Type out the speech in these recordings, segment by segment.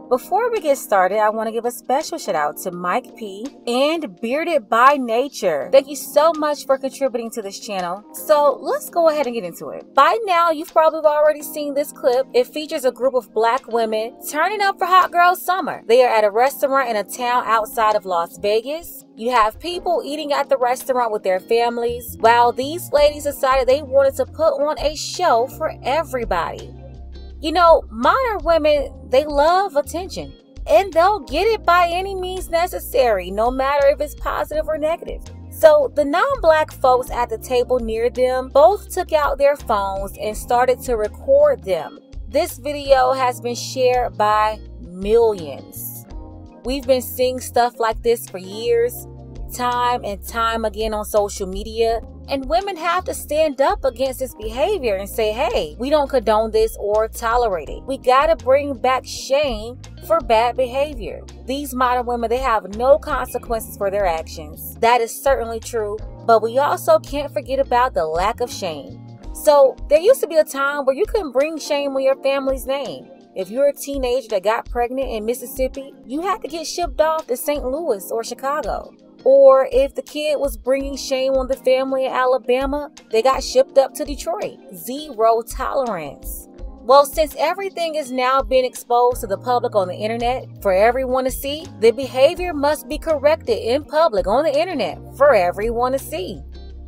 Before we get started, I want to give a special shout out to Mike P and Bearded by Nature. Thank you so much for contributing to this channel. So let's go ahead and get into it. By now, you've probably already seen this clip. It features a group of black women turning up for Hot Girl Summer. They are at a restaurant in a town outside of Las Vegas. You have people eating at the restaurant with their families, while these ladies decided they wanted to put on a show for everybody. You know, modern women, they love attention, and they'll get it by any means necessary, no matter if it's positive or negative. So the non-black folks at the table near them both took out their phones and started to record them. This video has been shared by millions. We've been seeing stuff like this for years, time and time again on social media. And women have to stand up against this behavior and say, hey, we don't condone this or tolerate it. We gotta bring back shame for bad behavior. These modern women, they have no consequences for their actions. That is certainly true, but we also can't forget about the lack of shame. So there used to be a time where you couldn't bring shame on your family's name. If you're a teenager that got pregnant in Mississippi, you had to get shipped off to St. Louis or Chicago. Or if the kid was bringing shame on the family in Alabama, they got shipped up to Detroit. Zero tolerance. Well, since everything is now being exposed to the public on the internet for everyone to see, the behavior must be corrected in public on the internet for everyone to see.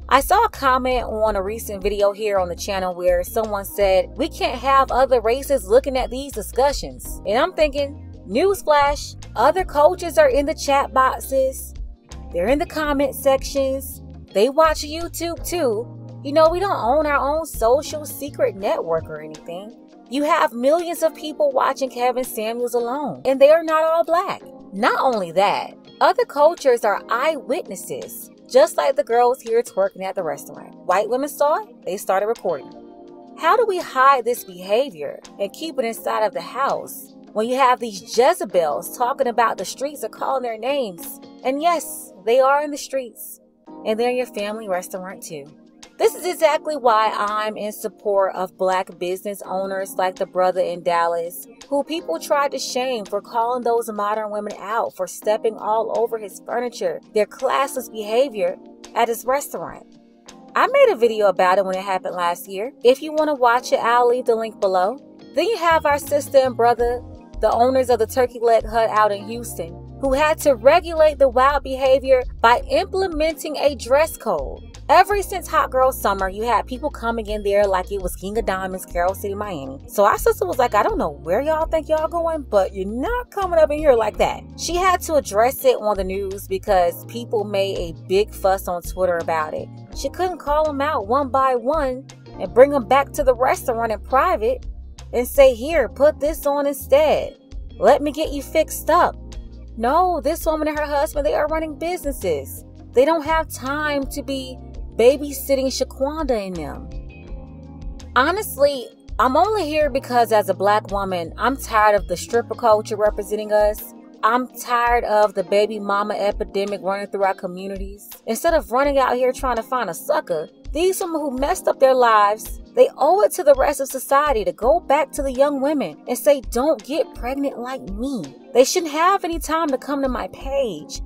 I saw a comment on a recent video here on the channel where someone said, we can't have other races looking at these discussions. And I'm thinking, newsflash, other cultures are in the chat boxes. They're in the comment sections. They watch YouTube too. You know, we don't own our own social secret network or anything. You have millions of people watching Kevin Samuels alone, and they are not all black. Not only that, other cultures are eyewitnesses, just like the girls here twerking at the restaurant. White women saw it, they started recording. How do we hide this behavior and keep it inside of the house when you have these Jezebels talking about the streets or calling their names? And yes, they are in the streets, and they're in your family restaurant too. This is exactly why I'm in support of black business owners like the brother in Dallas, who people tried to shame for calling those modern women out for stepping all over his furniture, their classless behavior at his restaurant. I made a video about it when it happened last year. If you want to watch it, I'll leave the link below. Then you have our sister and brother, the owners of the Turkey Leg Hut out in Houston, who had to regulate the wild behavior by implementing a dress code. Ever since Hot Girl Summer, you had people coming in there like it was King of Diamonds, Carol City, Miami. So our sister was like, I don't know where y'all think y'all going, but you're not coming up in here like that. She had to address it on the news because people made a big fuss on Twitter about it. She couldn't call them out one by one and bring them back to the restaurant in private and say, here, put this on instead. Let me get you fixed up. No, this woman and her husband, they are running businesses. They don't have time to be babysitting Shaquanda in them. Honestly, I'm only here because as a black woman, I'm tired of the stripper culture representing us. I'm tired of the baby mama epidemic running through our communities. Instead of running out here trying to find a sucker, these women who messed up their lives, they owe it to the rest of society to go back to the young women and say, don't get pregnant like me. They shouldn't have any time to come to my page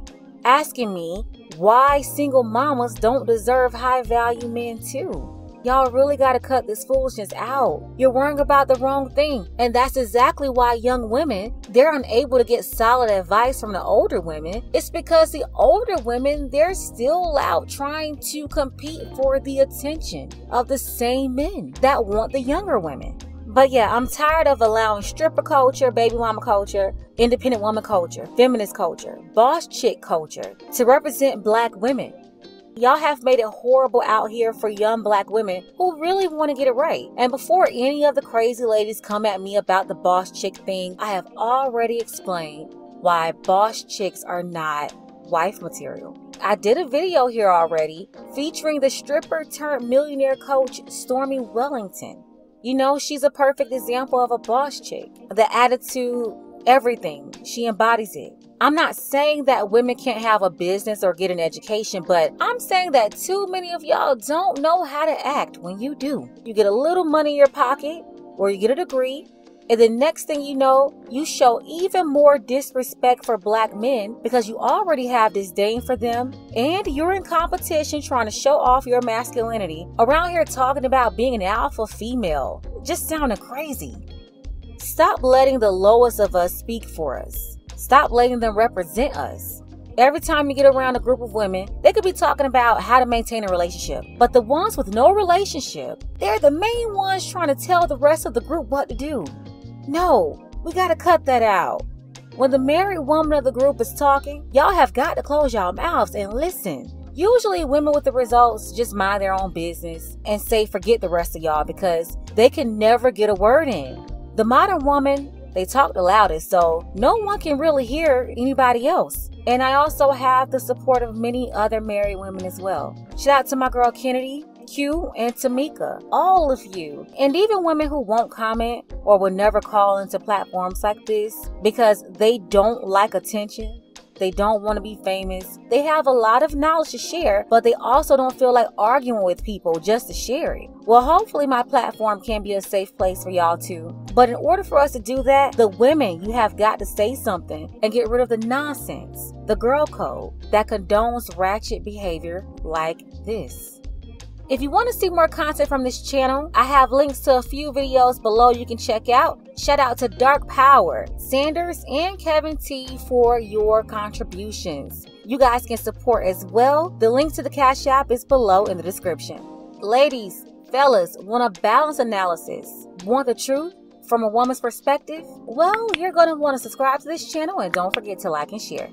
asking me why single mamas don't deserve high-value men too. Y'all really got to cut this foolishness out. You're worrying about the wrong thing. And that's exactly why young women, they're unable to get solid advice from the older women. It's because the older women, they're still out trying to compete for the attention of the same men that want the younger women. But yeah, I'm tired of allowing stripper culture, baby mama culture, independent woman culture, feminist culture, boss chick culture to represent black women. Y'all have made it horrible out here for young black women who really want to get it right. And before any of the crazy ladies come at me about the boss chick thing, I have already explained why boss chicks are not wife material. I did a video here already featuring the stripper turned millionaire coach Stormy Wellington. You know, she's a perfect example of a boss chick. The attitude, everything, she embodies it. I'm not saying that women can't have a business or get an education, but I'm saying that too many of y'all don't know how to act when you do. You get a little money in your pocket, or you get a degree, And the next thing you know, you show even more disrespect for black men because you already have disdain for them, and you're in competition trying to show off your masculinity around here talking about being an alpha female. Just sounding crazy. Stop letting the lowest of us speak for us. Stop letting them represent us. Every time you get around a group of women, they could be talking about how to maintain a relationship. But the ones with no relationship, they're the main ones trying to tell the rest of the group what to do. No, we gotta cut that out. When the married woman of the group is talking, y'all have got to close y'all mouths and listen. Usually women with the results just mind their own business and say forget the rest of y'all because they can never get a word in. The modern woman, they talk the loudest, so no one can really hear anybody else. And I also have the support of many other married women as well. Shout out to my girl Kennedy, Q, and Tamika, all of you. And even women who won't comment or will never call into platforms like this because they don't like attention. They don't want to be famous. They have a lot of knowledge to share, but they also don't feel like arguing with people just to share it. Well, hopefully my platform can be a safe place for y'all too. But in order for us to do that, the women, you have got to say something and get rid of the nonsense, the girl code that condones ratchet behavior like this. If you want to see more content from this channel, I have links to a few videos below you can check out. Shout out to Dark Power, Sanders, and Kevin T for your contributions. You guys can support as well. The link to the Cash App is below in the description. Ladies, fellas, want a balanced analysis? Want the truth from a woman's perspective? Well, you're going to want to subscribe to this channel and don't forget to like and share.